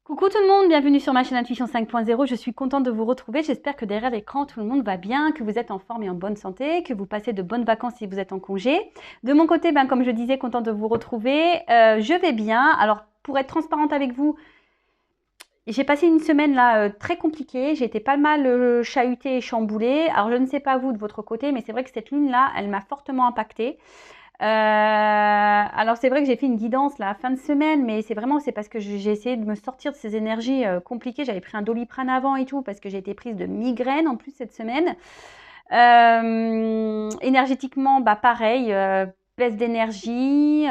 Coucou tout le monde, bienvenue sur ma chaîne Intuition 5.0. Je suis contente de vous retrouver. J'espère que derrière l'écran, tout le monde va bien, que vous êtes en forme et en bonne santé, que vous passez de bonnes vacances si vous êtes en congé. De mon côté, comme je disais, contente de vous retrouver. Je vais bien. Alors, pour être transparente avec vous, j'ai passé une semaine là très compliquée. J'ai été pas mal chahutée et chamboulée. Alors, je ne sais pas vous de votre côté, mais c'est vrai que cette lune-là, elle m'a fortement impactée. Alors c'est vrai que j'ai fait une guidance là, fin de semaine, mais c'est parce que j'ai essayé de me sortir de ces énergies compliquées. J'avais pris un Doliprane avant et tout, parce que j'ai été prise de migraine en plus cette semaine. Énergétiquement, pareil, baisse d'énergie.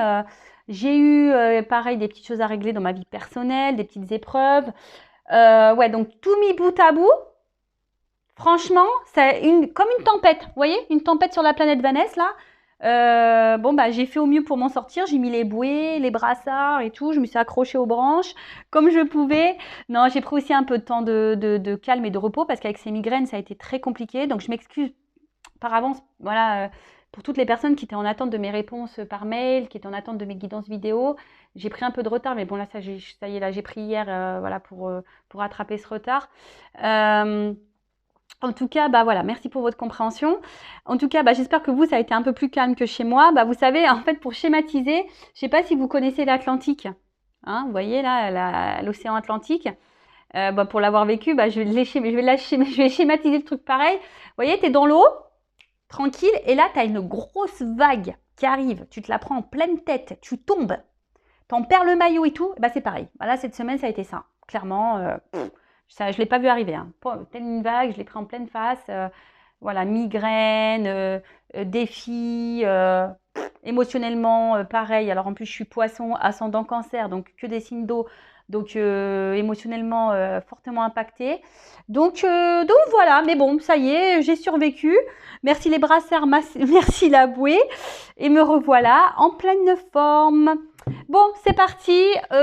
J'ai eu, pareil, des petites choses à régler dans ma vie personnelle, des petites épreuves. Ouais, donc tout mis bout à bout, franchement, c'est comme une tempête. Vous voyez, une tempête sur la planète Vanessa, là. J'ai fait au mieux pour m'en sortir. J'ai mis les bouées, les brassards et tout. Je me suis accrochée aux branches comme je pouvais. Non, j'ai pris aussi un peu de temps de calme et de repos parce qu'avec ces migraines, ça a été très compliqué. Donc, je m'excuse par avance, voilà, pour toutes les personnes qui étaient en attente de mes réponses par mail, qui étaient en attente de mes guidances vidéo. J'ai pris un peu de retard, mais bon, là, ça y est, là, j'ai pris hier, voilà, pour rattraper ce retard. En tout cas, voilà, merci pour votre compréhension. En tout cas, j'espère que vous, ça a été un peu plus calme que chez moi. Vous savez, en fait, pour schématiser, je ne sais pas si vous connaissez l'Atlantique. Hein, vous voyez là, l'océan Atlantique. Pour l'avoir vécu, je vais schématiser le truc pareil. Vous voyez, tu es dans l'eau, tranquille, et là, tu as une grosse vague qui arrive. Tu te la prends en pleine tête, tu tombes, t'en perds le maillot et tout. C'est pareil. Là, cette semaine, ça a été ça. Clairement, je ne l'ai pas vu arriver. Hein. Telle une vague, je l'ai pris en pleine face. Voilà, migraine, défi, émotionnellement, pareil. Alors en plus, je suis poisson, ascendant cancer, donc que des signes d'eau. Donc émotionnellement, fortement impactée. Donc voilà, mais bon, ça y est, j'ai survécu. Merci les brassards, merci la bouée. Et me revoilà en pleine forme. Bon, c'est parti. Vous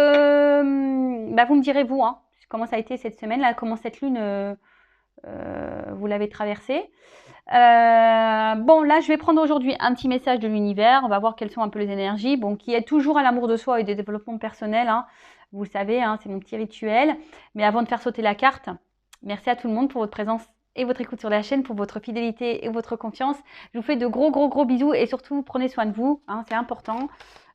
me direz, vous, hein, comment ça a été cette semaine, là, comment cette lune, vous l'avez traversée. Là, je vais prendre aujourd'hui un petit message de l'univers. On va voir quelles sont un peu les énergies. Qui est toujours à l'amour de soi et des développements personnels. Hein. Vous le savez, hein, c'est mon petit rituel. Mais avant de faire sauter la carte, merci à tout le monde pour votre présence et votre écoute sur la chaîne, pour votre fidélité et votre confiance. Je vous fais de gros, gros, gros bisous et surtout, prenez soin de vous. Hein, c'est important.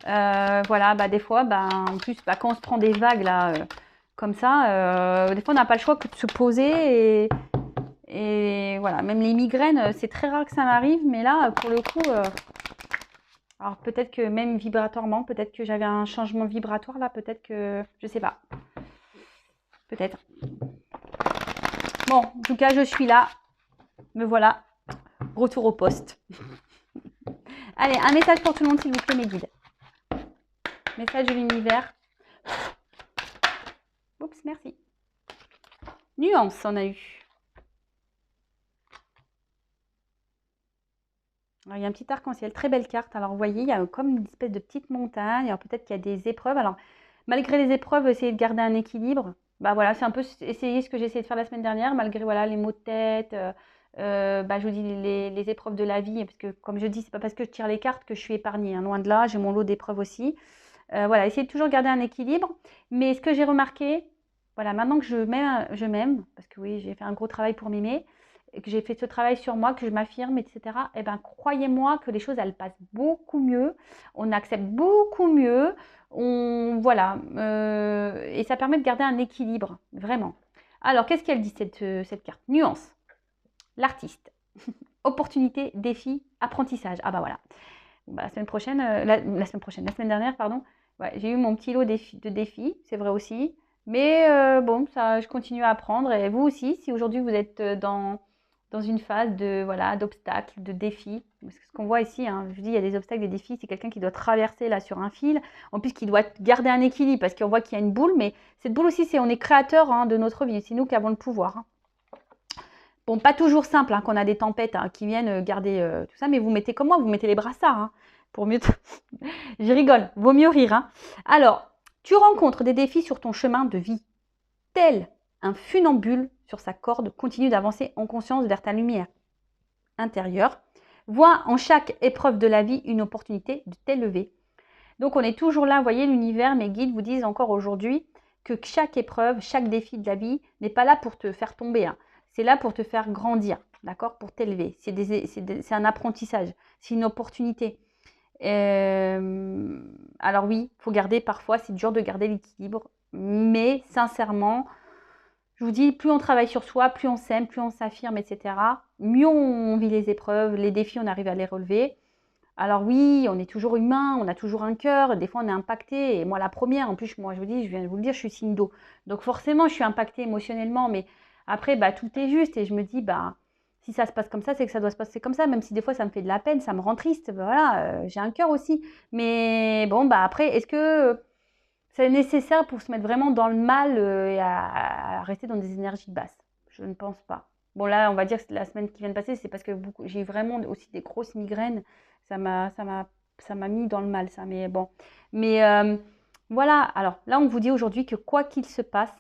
Voilà, des fois, en plus, quand on se prend des vagues là, comme ça, des fois, on n'a pas le choix que de se poser et voilà, même les migraines, c'est très rare que ça m'arrive, mais là, pour le coup, alors peut-être que même vibratoirement, peut-être que j'avais un changement vibratoire là, peut-être que, je sais pas, peut-être. Bon, en tout cas, je suis là, me voilà, retour au poste. Allez, un message pour tout le monde, s'il vous plaît, mes guides. Message de l'univers. Oups, merci. Nuance, on a eu. Alors, il y a un petit arc-en-ciel, très belle carte. Alors, vous voyez, il y a comme une espèce de petite montagne. Alors, peut-être qu'il y a des épreuves. Alors, malgré les épreuves, essayez de garder un équilibre. Voilà, c'est un peu essayer ce que j'ai essayé de faire la semaine dernière, malgré voilà, les maux de tête. Je vous dis les épreuves de la vie, parce que comme je dis, c'est pas parce que je tire les cartes que je suis épargnée. Hein, loin de là, j'ai mon lot d'épreuves aussi. Voilà, essayez de toujours garder un équilibre. Mais ce que j'ai remarqué, voilà, maintenant que je m'aime, parce que oui, j'ai fait un gros travail pour m'aimer, et que j'ai fait ce travail sur moi, que je m'affirme, etc., croyez-moi que les choses, elles passent beaucoup mieux, on accepte beaucoup mieux, voilà, et ça permet de garder un équilibre, vraiment. Alors, qu'est-ce qu'elle dit, cette carte? Nuance, l'artiste, opportunité, défi, apprentissage. Ah voilà. La semaine prochaine, la semaine dernière, pardon, ouais, j'ai eu mon petit lot de défis, c'est vrai aussi. Mais ça, je continue à apprendre. Et vous aussi, si aujourd'hui vous êtes dans une phase d'obstacles, de défis. Parce que ce qu'on voit ici, hein, je dis, il y a des obstacles, des défis, c'est quelqu'un qui doit traverser là sur un fil. En plus, qui doit garder un équilibre parce qu'on voit qu'il y a une boule. Mais cette boule aussi, on est créateur de notre vie. C'est nous qui avons le pouvoir. Hein. Bon, pas toujours simple qu'on a des tempêtes qui viennent garder tout ça. Mais vous mettez comme moi, vous mettez les brassards pour mieux... Je rigole, vaut mieux rire. Hein. Alors, tu rencontres des défis sur ton chemin de vie. Tel un funambule sur sa corde continue d'avancer en conscience vers ta lumière intérieure. Vois en chaque épreuve de la vie une opportunité de t'élever. Donc on est toujours là, vous voyez, l'univers, mes guides vous disent encore aujourd'hui, que chaque épreuve, chaque défi de la vie n'est pas là pour te faire tomber, hein. C'est là pour te faire grandir, d'accord? Pour t'élever. C'est un apprentissage, c'est une opportunité. Alors oui, il faut garder parfois, c'est dur de garder l'équilibre, mais sincèrement, je vous dis, plus on travaille sur soi, plus on s'aime, plus on s'affirme, etc., mieux on vit les épreuves, les défis, on arrive à les relever. Alors oui, on est toujours humain, on a toujours un cœur, des fois on est impacté, et moi la première, en plus, moi je vous dis, je viens de vous le dire, je suis signe d'eau. Donc forcément, je suis impactée émotionnellement, mais après, bah, tout est juste, et je me dis, bah, si ça se passe comme ça, c'est que ça doit se passer comme ça, même si des fois ça me fait de la peine, ça me rend triste, bah, voilà, j'ai un cœur aussi. Mais bon, bah après, est-ce que c'est nécessaire pour se mettre vraiment dans le mal et à rester dans des énergies basses? Je ne pense pas. Bon là, on va dire que la semaine qui vient de passer, c'est parce que j'ai eu vraiment aussi des grosses migraines. Ça m'a, ça m'a, ça m'a mis dans le mal, ça. Mais bon. Mais voilà. Alors là, on vous dit aujourd'hui que quoi qu'il se passe,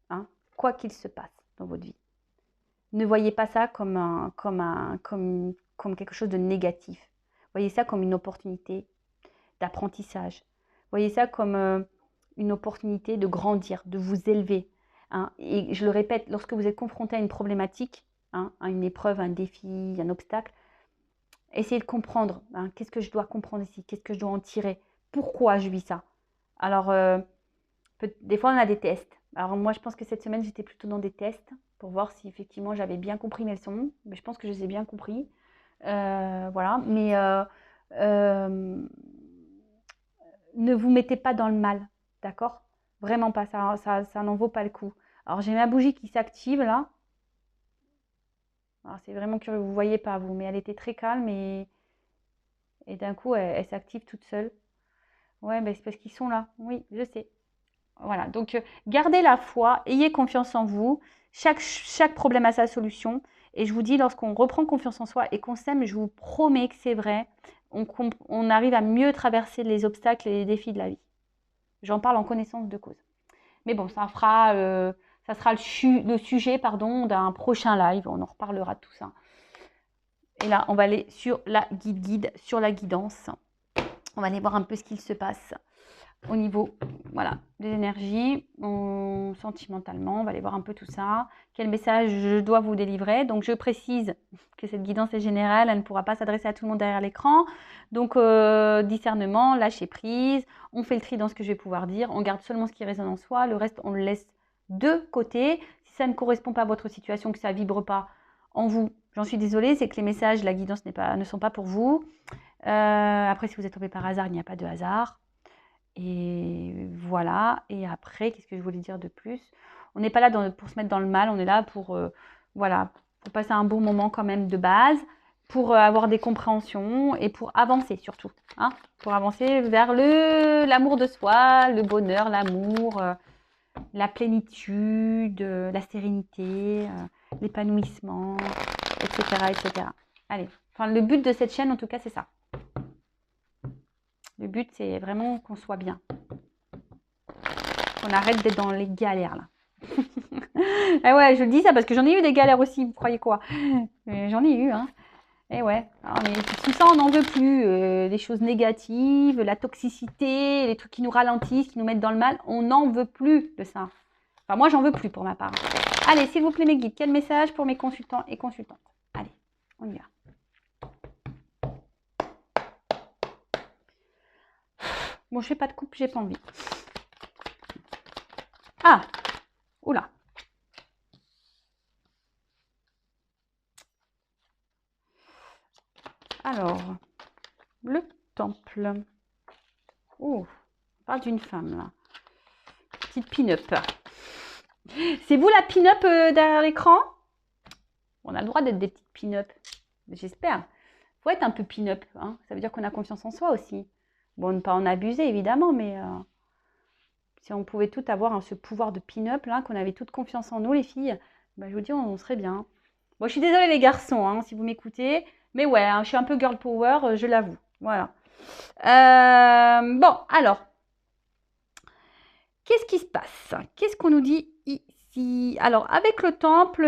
hein, quoi qu'il se passe dans votre vie, ne voyez pas ça comme quelque chose de négatif. Voyez ça comme une opportunité d'apprentissage. Voyez ça comme une opportunité de grandir, de vous élever, hein. Et je le répète, lorsque vous êtes confronté à une problématique, hein, à une épreuve, un défi, un obstacle, essayez de comprendre, hein, qu'est-ce que je dois comprendre ici, qu'est-ce que je dois en tirer, pourquoi je vis ça. Alors, des fois, on a des tests. Alors moi, je pense que cette semaine, j'étais plutôt dans des tests pour voir si effectivement j'avais bien compris mes leçons. Mais je pense que je les ai bien compris. Voilà. Mais ne vous mettez pas dans le mal, d'accord? Vraiment pas, ça n'en vaut pas le coup. Alors j'ai ma bougie qui s'active là. Alors c'est vraiment curieux, vous ne voyez pas vous, mais elle était très calme et d'un coup elle s'active toute seule. Ouais, ben c'est parce qu'ils sont là. Oui, je sais. Voilà, donc gardez la foi, ayez confiance en vous. Chaque problème a sa solution. Et je vous dis, lorsqu'on reprend confiance en soi et qu'on s'aime, je vous promets que c'est vrai, on arrive à mieux traverser les obstacles et les défis de la vie. J'en parle en connaissance de cause. Mais bon, ça sera le sujet pardon, d'un prochain live. On en reparlera de tout ça. Et là, on va aller sur la sur la guidance. On va aller voir un peu ce qu'il se passe au niveau voilà, des énergies, sentimentalement. On va aller voir un peu tout ça. Quel message je dois vous délivrer? Donc, je précise que cette guidance est générale. Elle ne pourra pas s'adresser à tout le monde derrière l'écran. Donc, discernement, lâcher prise. On fait le tri dans ce que je vais pouvoir dire. On garde seulement ce qui résonne en soi. Le reste, on le laisse de côté. Si ça ne correspond pas à votre situation, que ça ne vibre pas en vous, j'en suis désolée. C'est que les messages, la guidance ne sont pas pour vous. Après, si vous êtes tombé par hasard, il n'y a pas de hasard. Et voilà. Et après, qu'est-ce que je voulais dire de plus? On n'est pas là pour se mettre dans le mal. On est là pour, voilà, pour passer un bon moment quand même de base, pour avoir des compréhensions et pour avancer surtout, hein, pour avancer vers l'amour de soi, le bonheur, l'amour, la plénitude, la sérénité, l'épanouissement, etc., etc. Allez, enfin, le but de cette chaîne, en tout cas, c'est ça. Le but, c'est vraiment qu'on soit bien. Qu'on arrête d'être dans les galères, là. Et ouais, je dis ça parce que j'en ai eu des galères aussi, vous croyez quoi? J'en ai eu, hein. Et ouais, alors, mais tout ça, on n'en veut plus. Les choses négatives, la toxicité, les trucs qui nous ralentissent, qui nous mettent dans le mal, on n'en veut plus de ça. Enfin, moi, j'en veux plus pour ma part. Allez, s'il vous plaît, mes guides, quel message pour mes consultants et consultantes? Allez, on y va. Bon, je fais pas de coupe, j'ai pas envie. Ah! Oula! Alors, le temple. Oh, on parle d'une femme, là. Petite pin-up. C'est vous la pin-up derrière l'écran? On a le droit d'être des petites pin-up. J'espère. Il faut être un peu pin-up. Hein. Ça veut dire qu'on a confiance en soi aussi. Bon, ne pas en abuser, évidemment, mais si on pouvait tout avoir ce pouvoir de pin-up, là, qu'on avait toute confiance en nous, les filles, bah, je vous dis, on serait bien. Bon, je suis désolée, les garçons, hein, si vous m'écoutez. Mais ouais, hein, je suis un peu girl power, je l'avoue. Voilà. Bon, alors. Qu'est-ce qui se passe? Qu'est-ce qu'on nous dit ici? Alors, avec le temple...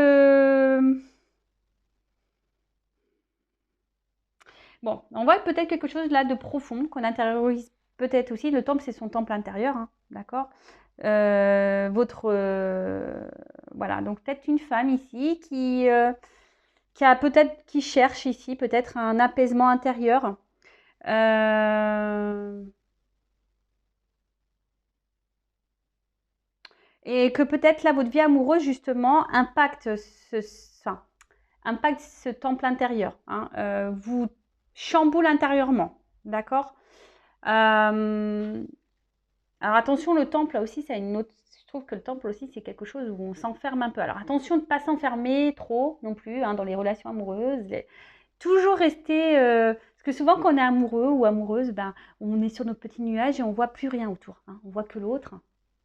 Bon, on voit peut-être quelque chose là de profond qu'on intériorise peut-être aussi. Le temple, c'est son temple intérieur, hein, d'accord? votre... voilà, donc peut-être une femme ici qui a peut-être, qui cherche ici peut-être un apaisement intérieur. Et que peut-être là, votre vie amoureuse, justement, enfin, impacte ce temple intérieur. Hein, vous chamboule intérieurement. D'accord. Alors attention, le temple, là aussi, c'est une autre... Je trouve que le temple aussi, c'est quelque chose où on s'enferme un peu. Alors attention de ne pas s'enfermer trop non plus hein, dans les relations amoureuses. Toujours rester... Parce que souvent, quand on est amoureux ou amoureuse, ben, on est sur nos petits nuages et on ne voit plus rien autour. Hein. On voit que l'autre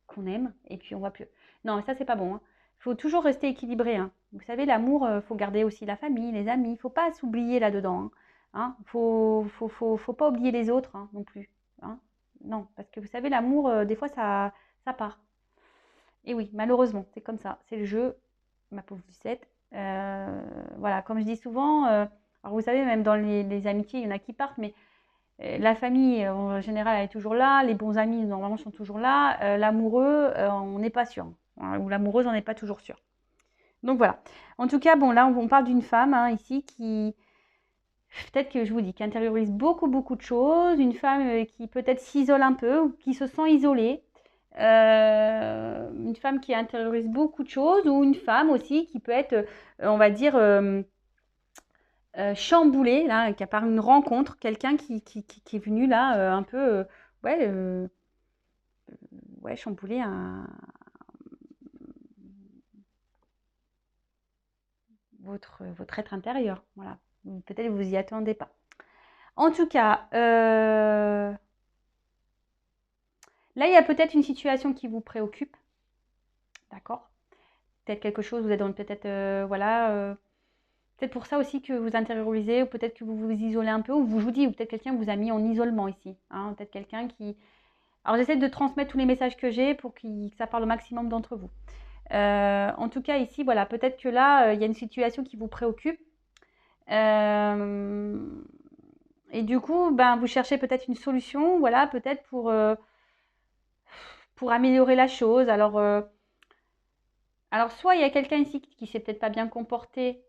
qu'on aime et puis on voit plus. Non, ça, c'est pas bon. Il faut toujours rester équilibré. Hein. Vous savez, l'amour, il faut garder aussi la famille, les amis. Il ne faut pas s'oublier là-dedans. Hein. Faut pas oublier les autres hein, non plus. Hein. Non, parce que vous savez, l'amour, des fois, ça part. Et oui, malheureusement, c'est comme ça. C'est le jeu, ma pauvre Lucette. Voilà, comme je dis souvent, alors vous savez, même dans les amitiés, il y en a qui partent, mais la famille, en général, elle est toujours là. Les bons amis, normalement, sont toujours là. L'amoureux, on n'est pas sûr. Hein, ou l'amoureuse, on n'est pas toujours sûr. Donc voilà. En tout cas, bon, là, on parle d'une femme hein, ici qui, peut-être que je vous dis, qui intériorise beaucoup, beaucoup de choses. Une femme qui peut-être s'isole un peu ou qui se sent isolée. Une femme qui intériorise beaucoup de choses ou une femme aussi qui peut être, on va dire, chamboulée, là, qui a par une rencontre, quelqu'un qui est venu là un peu, ouais, ouais, chambouler votre être intérieur. Voilà. Peut-être vous y attendez pas. En tout cas, là, il y a peut-être une situation qui vous préoccupe. D'accord. Peut-être quelque chose, vous êtes dans peut-être, voilà, peut-être pour ça aussi que vous intériorisez, ou peut-être que vous vous isolez un peu, ou vous dis, ou peut-être quelqu'un vous a mis en isolement ici. Hein, peut-être quelqu'un qui... Alors j'essaie de transmettre tous les messages que j'ai pour que ça parle au maximum d'entre vous. En tout cas ici, voilà, peut-être que là, il y a une situation qui vous préoccupe. Et du coup, ben, vous cherchez peut-être une solution, voilà, peut-être pour améliorer la chose. Alors soit il y a quelqu'un ici qui s'est peut-être pas bien comporté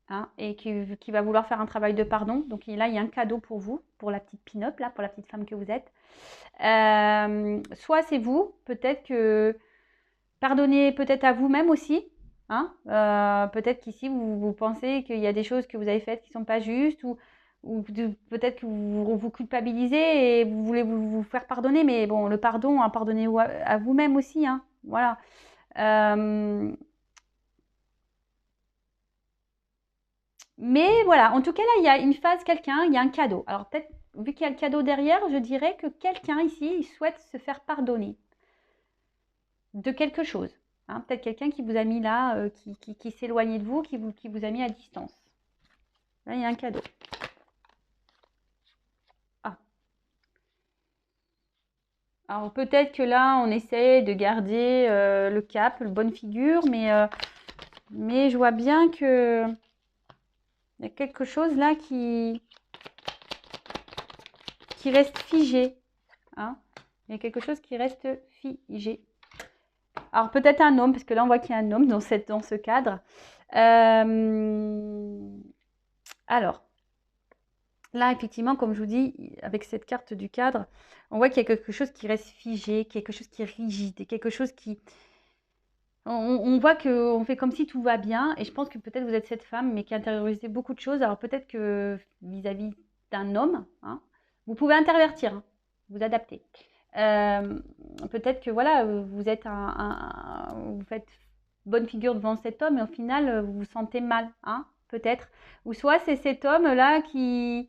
hein, et qui va vouloir faire un travail de pardon. Donc là, il y a un cadeau pour vous, pour la petite pin-up, là, pour la petite femme que vous êtes. Soit c'est vous, peut-être que pardonnez peut-être à vous-même aussi. Hein, peut-être qu'ici, vous pensez qu'il y a des choses que vous avez faites qui ne sont pas justes ou peut-être que vous culpabilisez et vous voulez vous faire pardonner. Mais bon, le pardon, hein, pardonnez à vous-même aussi. Hein, voilà. Mais voilà, en tout cas, là, il y a une phase, quelqu'un, il y a un cadeau. Alors peut-être, vu qu'il y a le cadeau derrière, je dirais que quelqu'un ici, il souhaite se faire pardonner de quelque chose. Hein, peut-être quelqu'un qui vous a mis là, qui s'éloignait de vous, qui vous a mis à distance. Là, il y a un cadeau. Ah. Alors peut-être que là, on essaie de garder le cap, le bonne figure, mais je vois bien que il y a quelque chose là qui reste figé. Hein. Il y a quelque chose qui reste figé. Alors peut-être un homme, parce que là on voit qu'il y a un homme dans ce cadre. Alors, là effectivement, comme je vous dis, avec cette carte du cadre, on voit qu'il y a quelque chose qui reste figé, quelque chose qui est rigide, quelque chose qui... On voit qu'on fait comme si tout va bien, et je pense que peut-être vous êtes cette femme, mais qui intériorise beaucoup de choses. Alors peut-être que vis-à-vis d'un homme, hein, vous pouvez intervertir, hein, vous adapter. Peut-être que voilà, vous êtes vous faites bonne figure devant cet homme et au final vous vous sentez mal, hein, peut-être. Ou soit c'est cet homme là qui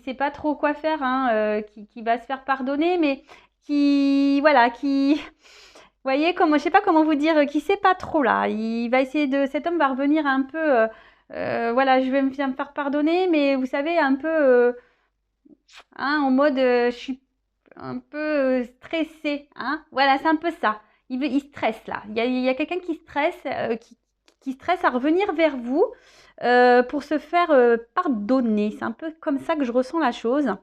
sait pas trop quoi faire, hein, qui va se faire pardonner, mais qui voilà, qui vous voyez comment, je sais pas comment vous dire, qui sait pas trop là. Il va essayer cet homme va revenir un peu, voilà, je vais me faire pardonner, mais vous savez un peu, hein, en mode, je suis un peu stressé, hein. Voilà, c'est un peu ça. Il stresse là. Il y a quelqu'un qui stresse, qui stresse à revenir vers vous pour se faire pardonner. C'est un peu comme ça que je ressens la chose.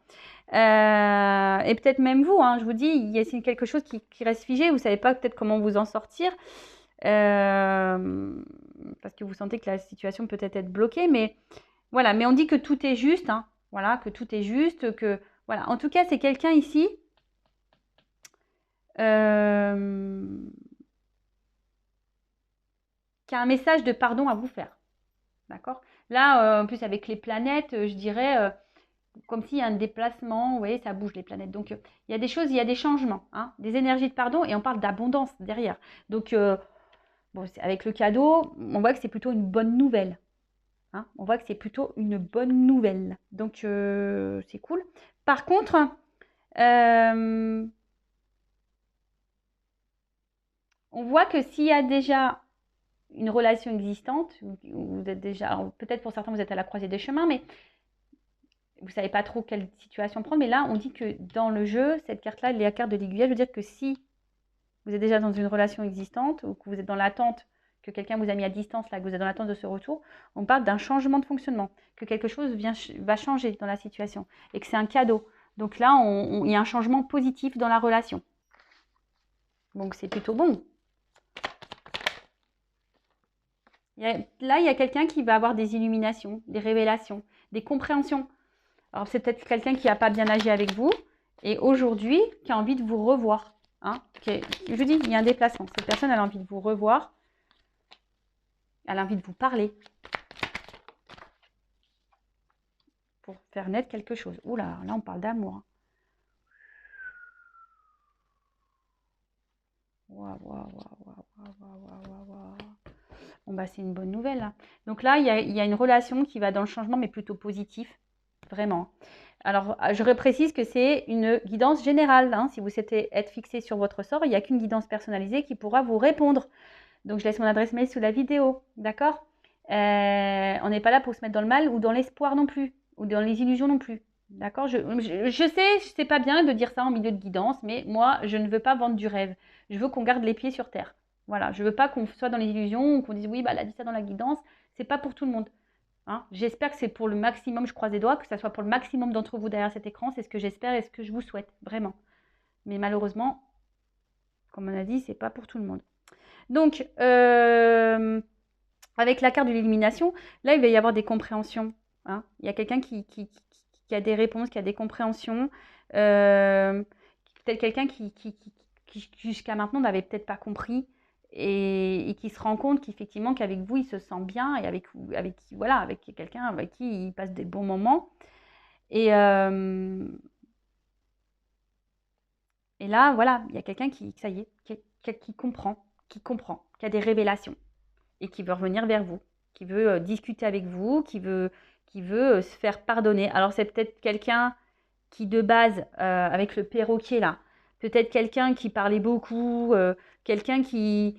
Et peut-être même vous, hein, je vous dis, il y a quelque chose qui reste figé, vous ne savez pas peut-être comment vous en sortir, parce que vous sentez que la situation peut être bloquée, mais voilà, mais on dit que tout est juste, hein, voilà, que tout est juste, que voilà, en tout cas, c'est quelqu'un ici qui a un message de pardon à vous faire, d'accord? Là, en plus avec les planètes, je dirais comme s'il y a un déplacement, vous voyez, ça bouge les planètes. Donc, il y a des choses, il y a des changements, hein, des énergies de pardon, et on parle d'abondance derrière. Donc, bon, avec le cadeau, on voit que c'est plutôt une bonne nouvelle. Hein, on voit que c'est plutôt une bonne nouvelle. Donc, c'est cool. Par contre, on voit que s'il y a déjà une relation existante, vous êtes déjà, peut-être pour certains, vous êtes à la croisée des chemins, mais vous ne savez pas trop quelle situation prendre, mais là, on dit que dans le jeu, cette carte-là, la carte de l'aiguillage, veut dire que si vous êtes déjà dans une relation existante ou que vous êtes dans l'attente, que quelqu'un vous a mis à distance, là, que vous êtes dans l'attente de ce retour, on parle d'un changement de fonctionnement, que quelque chose va changer dans la situation et que c'est un cadeau. Donc là, il y a un changement positif dans la relation. Donc c'est plutôt bon. Là, il y a quelqu'un qui va avoir des illuminations, des révélations, des compréhensions. Alors, c'est peut-être quelqu'un qui n'a pas bien agi avec vous et aujourd'hui, qui a envie de vous revoir. Hein, je vous dis, il y a un déplacement. Cette personne, elle a envie de vous revoir. Elle a envie de vous parler. Pour faire naître quelque chose. Oula, là, on parle d'amour. Waouh, waouh, waouh, waouh, waouh. Bon, bah, c'est une bonne nouvelle. Là. Donc là, il y a une relation qui va dans le changement, mais plutôt positif. Vraiment. Alors, je reprécise que c'est une guidance générale. Hein. Si vous souhaitez être fixé sur votre sort, il n'y a qu'une guidance personnalisée qui pourra vous répondre. Donc, je laisse mon adresse mail sous la vidéo. D'accord? On n'est pas là pour se mettre dans le mal ou dans l'espoir non plus, ou dans les illusions non plus. D'accord? Je sais, c'est pas bien de dire ça en milieu de guidance, mais moi, je ne veux pas vendre du rêve. Je veux qu'on garde les pieds sur terre. Voilà, je ne veux pas qu'on soit dans les illusions, qu'on dise oui, bah, elle a dit ça dans la guidance. C'est pas pour tout le monde. Hein, j'espère que c'est pour le maximum, je croise les doigts, que ça soit pour le maximum d'entre vous derrière cet écran. C'est ce que j'espère et ce que je vous souhaite, vraiment. Mais malheureusement, comme on a dit, c'est pas pour tout le monde. Donc, avec la carte de l'illumination, là, il va y avoir des compréhensions. Hein. Il y a quelqu'un qui a des réponses, qui a des compréhensions. Peut-être quelqu'un qui jusqu'à maintenant n'avait peut-être pas compris et qui se rend compte qu'effectivement qu'avec vous, il se sent bien et avec quelqu'un avec qui il passe des bons moments. Et là, voilà, il y a quelqu'un ça y est, qui comprend, qui a des révélations et qui veut revenir vers vous, qui veut discuter avec vous, qui veut se faire pardonner. Alors, c'est peut-être quelqu'un qui, de base, avec le perroquet là, peut-être quelqu'un qui parlait beaucoup, quelqu'un qui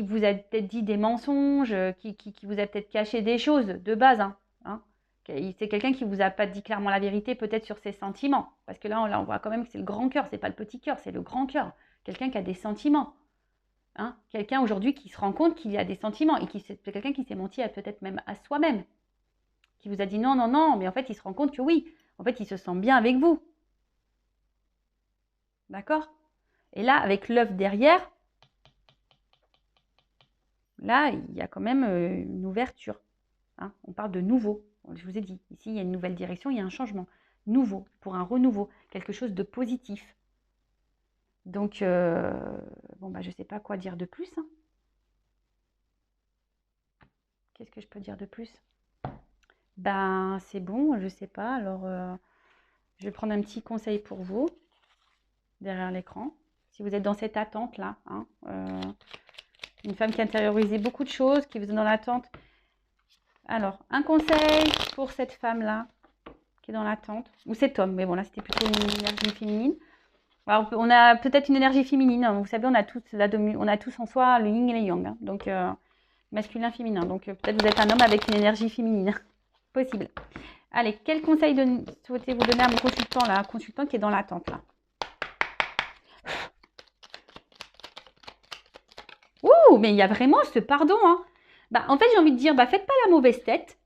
vous a peut-être dit des mensonges, qui vous a peut-être caché des choses de base. Hein. C'est quelqu'un qui vous a pas dit clairement la vérité, peut-être sur ses sentiments. Parce que là, on voit quand même que c'est le grand cœur, c'est pas le petit cœur, c'est le grand cœur. Quelqu'un qui a des sentiments. Hein, quelqu'un aujourd'hui qui se rend compte qu'il y a des sentiments et c'est quelqu'un qui s'est menti peut-être même à soi-même, qui vous a dit non, non, non, mais en fait il se rend compte que oui, en fait il se sent bien avec vous. D'accord? Et là, avec l'œuf derrière, là, il y a quand même une ouverture. Hein, on parle de nouveau. Je vous ai dit, ici il y a une nouvelle direction, il y a un changement nouveau, pour un renouveau, quelque chose de positif. Donc, bon, bah, je ne sais pas quoi dire de plus. Hein. Qu'est-ce que je peux dire de plus? Ben, c'est bon, je ne sais pas. Alors, je vais prendre un petit conseil pour vous, derrière l'écran. Si vous êtes dans cette attente-là, hein, une femme qui a intériorisé beaucoup de choses, qui vous est dans l'attente. Alors, un conseil pour cette femme-là, qui est dans l'attente, ou cet homme, mais bon, là, c'était plutôt une énergie féminine. Alors, on a peut-être une énergie féminine. Hein. Vous savez, on a tous en soi le yin et le yang. Hein. Donc, masculin, féminin. Donc, peut-être vous êtes un homme avec une énergie féminine. Possible. Allez, quel conseil souhaitez-vous donner à mon consultant, là, un consultant qui est dans l'attente, là? Ouh, mais il y a vraiment ce pardon. Hein. Bah, en fait, j'ai envie de dire, bah, faites pas la mauvaise tête.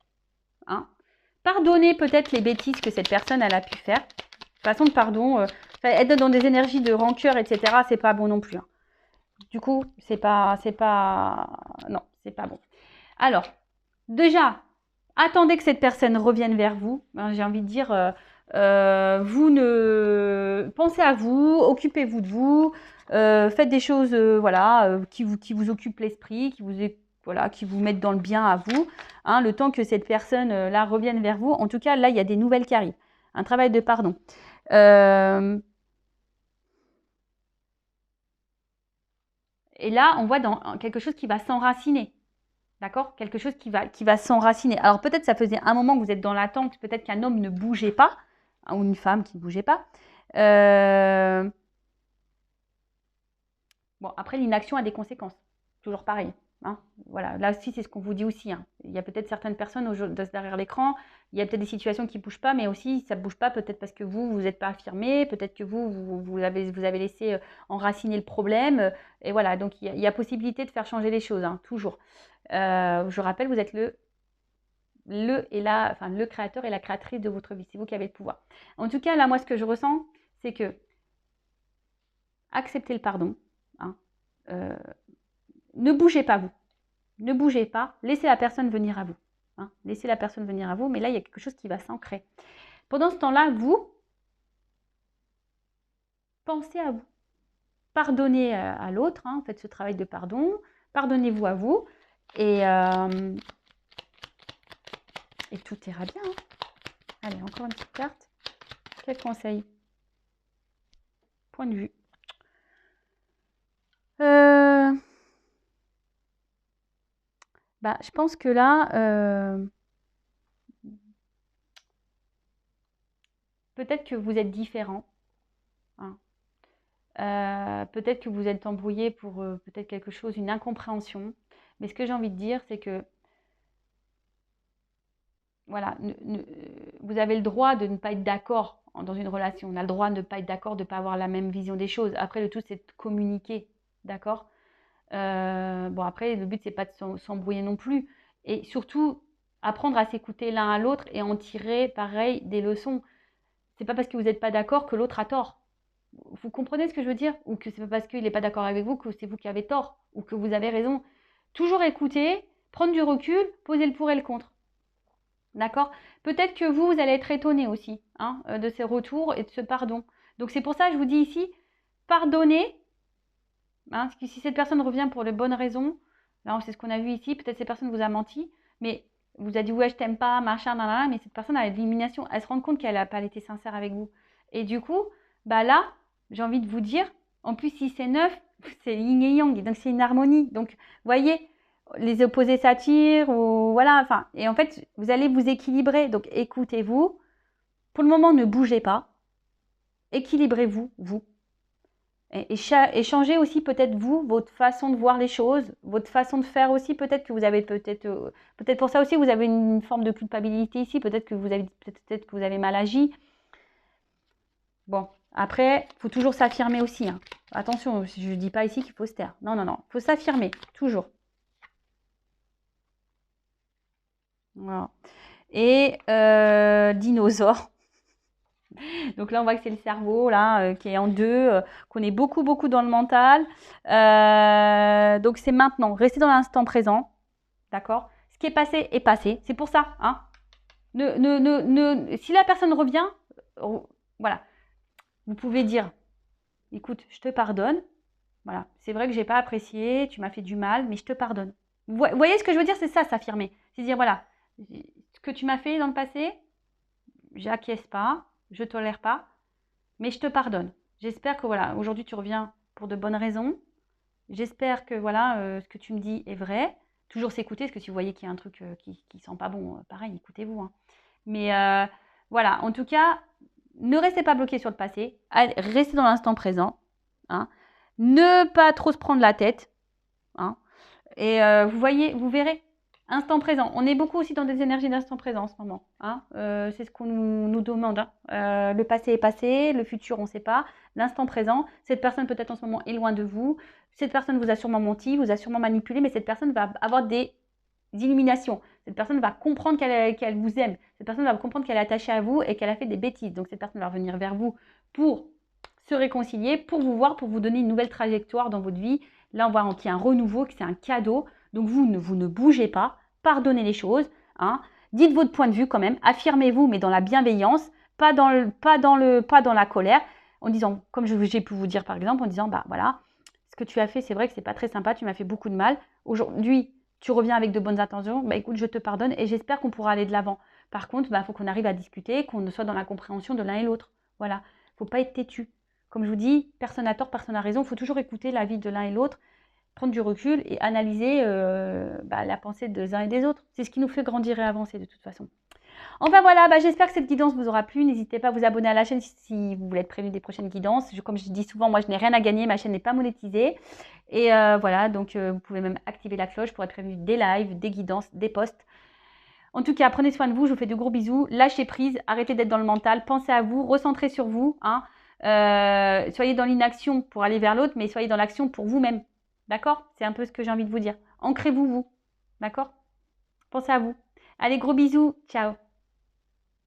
Hein. Pardonnez peut-être les bêtises que cette personne elle a pu faire. façon de pardon, être dans des énergies de rancœur, etc., c'est pas bon non plus. Hein. Du coup, non, c'est pas bon. Alors, déjà, attendez que cette personne revienne vers vous. Hein, j'ai envie de dire, vous ne pensez à vous, occupez-vous de vous, faites des choses, voilà, qui vous occupent l'esprit, voilà, qui vous mettent dans le bien à vous. Hein, le temps que cette personne là revienne vers vous. En tout cas, là, il y a des nouvelles qui arrivent. Un travail de pardon. Et là, on voit dans quelque chose qui va s'enraciner. D'accord? Quelque chose qui va s'enraciner. Alors peut-être ça faisait un moment que vous êtes dans l'attente, peut-être qu'un homme ne bougeait pas, hein, ou une femme qui ne bougeait pas. Bon, après, l'inaction a des conséquences. Toujours pareil. Hein. Voilà, là aussi, c'est ce qu'on vous dit aussi. Hein. Il y a peut-être certaines personnes derrière l'écran, il y a peut-être des situations qui ne bougent pas, mais aussi, ça ne bouge pas peut-être parce que vous n'êtes pas affirmé, peut-être que vous avez laissé enraciner le problème. Et voilà, donc il y a possibilité de faire changer les choses, hein, toujours. Je rappelle, vous êtes le créateur et la créatrice de votre vie. C'est vous qui avez le pouvoir. En tout cas, là, moi, ce que je ressens, c'est que acceptez le pardon. Hein, ne bougez pas, vous. Ne bougez pas. Laissez la personne venir à vous. Hein, laissez la personne venir à vous. Mais là, il y a quelque chose qui va s'ancrer. Pendant ce temps-là, vous, pensez à vous. Pardonnez à l'autre. Hein, faites ce travail de pardon. Pardonnez-vous à vous. Et tout ira bien. Hein. Allez, encore une petite carte. Quel conseil? Point de vue. Je pense que là, peut-être que vous êtes différent. Hein. Peut-être que vous êtes embrouillé pour peut-être quelque chose, une incompréhension. Mais ce que j'ai envie de dire, c'est que voilà, vous avez le droit de ne pas être d'accord dans une relation. On a le droit de ne pas être d'accord, de ne pas avoir la même vision des choses. Après, le tout, c'est de communiquer. D'accord? Bon, après, le but, c'est pas de s'embrouiller non plus. Et surtout, apprendre à s'écouter l'un à l'autre et en tirer, pareil, des leçons. C'est pas parce que vous n'êtes pas d'accord que l'autre a tort. Vous comprenez ce que je veux dire? Ou que c'est pas parce qu'il n'est pas d'accord avec vous que c'est vous qui avez tort ou que vous avez raison. Toujours écouter, prendre du recul, poser le pour et le contre. D'accord? Peut-être que vous allez être étonné aussi hein, de ces retours et de ce pardon. Donc c'est pour ça que je vous dis ici, pardonnez. Hein, parce que si cette personne revient pour les bonnes raisons, là c'est ce qu'on a vu ici, peut-être cette personne vous a menti, mais vous a dit ouais je t'aime pas, machin, nanana, mais cette personne a l'élimination, elle se rend compte qu'elle n'a pas été sincère avec vous. Et du coup, là, j'ai envie de vous dire, en plus si c'est neuf, c'est yin et yang, donc c'est une harmonie. Donc, vous voyez, les opposés s'attirent, ou voilà, enfin, et en fait, vous allez vous équilibrer. Donc, écoutez-vous. Pour le moment, ne bougez pas. Équilibrez-vous, vous. Et changez aussi peut-être vous, votre façon de voir les choses, votre façon de faire aussi. Peut-être que vous avez peut-être pour ça aussi, vous avez une forme de culpabilité ici. Peut-être que vous avez mal agi. Bon, après, il faut toujours s'affirmer aussi. Hein. Attention, je ne dis pas ici qu'il faut se taire. Non, non, non. Il faut s'affirmer, toujours. Voilà. Et dinosaure. Donc là, on voit que c'est le cerveau là, qui est en deux, qu'on est beaucoup, beaucoup dans le mental. Donc c'est maintenant. Restez dans l'instant présent. D'accord? Ce qui est passé est passé. C'est pour ça. Hein. Si la personne revient, voilà. Vous pouvez dire, écoute, je te pardonne. Voilà. C'est vrai que je n'ai pas apprécié, tu m'as fait du mal, mais je te pardonne. Vous voyez ce que je veux dire? C'est ça, s'affirmer. C'est dire, voilà, ce que tu m'as fait dans le passé, j'acquiesce pas, je tolère pas, mais je te pardonne. J'espère que voilà, aujourd'hui tu reviens pour de bonnes raisons. J'espère que voilà, ce que tu me dis est vrai. Toujours s'écouter, parce que si vous voyez qu'il y a un truc qui sent pas bon, pareil, écoutez-vous. Hein. Mais voilà, en tout cas, ne restez pas bloqué sur le passé. Restez dans l'instant présent. Hein. Ne pas trop se prendre la tête. Hein. Et vous voyez, vous verrez. Instant présent. On est beaucoup aussi dans des énergies d'instant présent en ce moment. Hein. C'est ce qu'on nous demande. Hein. Le passé est passé, le futur on ne sait pas. L'instant présent, cette personne peut-être en ce moment est loin de vous. Cette personne vous a sûrement menti, vous a sûrement manipulé, mais cette personne va avoir des illuminations. Cette personne va comprendre qu'elle vous aime. Cette personne va comprendre qu'elle est attachée à vous et qu'elle a fait des bêtises. Donc cette personne va revenir vers vous pour se réconcilier, pour vous voir, pour vous donner une nouvelle trajectoire dans votre vie. Là, on voit qu'il y a un renouveau, que c'est un cadeau. Donc vous ne bougez pas, pardonnez les choses. Hein. Dites votre point de vue quand même, affirmez-vous, mais dans la bienveillance, pas dans la colère, en disant, comme j'ai pu vous dire par exemple, en disant, bah voilà, ce que tu as fait, c'est vrai que c'est pas très sympa, tu m'as fait beaucoup de mal. Aujourd'hui, tu reviens avec de bonnes intentions, bah écoute, je te pardonne et j'espère qu'on pourra aller de l'avant. Par contre, bah, faut qu'on arrive à discuter, qu'on soit dans la compréhension de l'un et l'autre. Voilà, faut pas être têtu. Comme je vous dis, personne n'a tort, personne n'a raison, il faut toujours écouter l'avis de l'un et l'autre, prendre du recul et analyser la pensée des uns et des autres. C'est ce qui nous fait grandir et avancer de toute façon. Enfin voilà, j'espère que cette guidance vous aura plu. N'hésitez pas à vous abonner à la chaîne si vous voulez être prévenu des prochaines guidances. Comme je dis souvent, moi je n'ai rien à gagner, ma chaîne n'est pas monétisée. Et voilà, donc vous pouvez même activer la cloche pour être prévenu des lives, des guidances, des posts. En tout cas, prenez soin de vous, je vous fais de gros bisous. Lâchez prise, arrêtez d'être dans le mental, pensez à vous, recentrez sur vous. Hein. Soyez dans l'inaction pour aller vers l'autre, mais soyez dans l'action pour vous-même. D'accord? C'est un peu ce que j'ai envie de vous dire. Ancrez-vous, vous. D'accord? Pensez à vous. Allez, gros bisous. Ciao.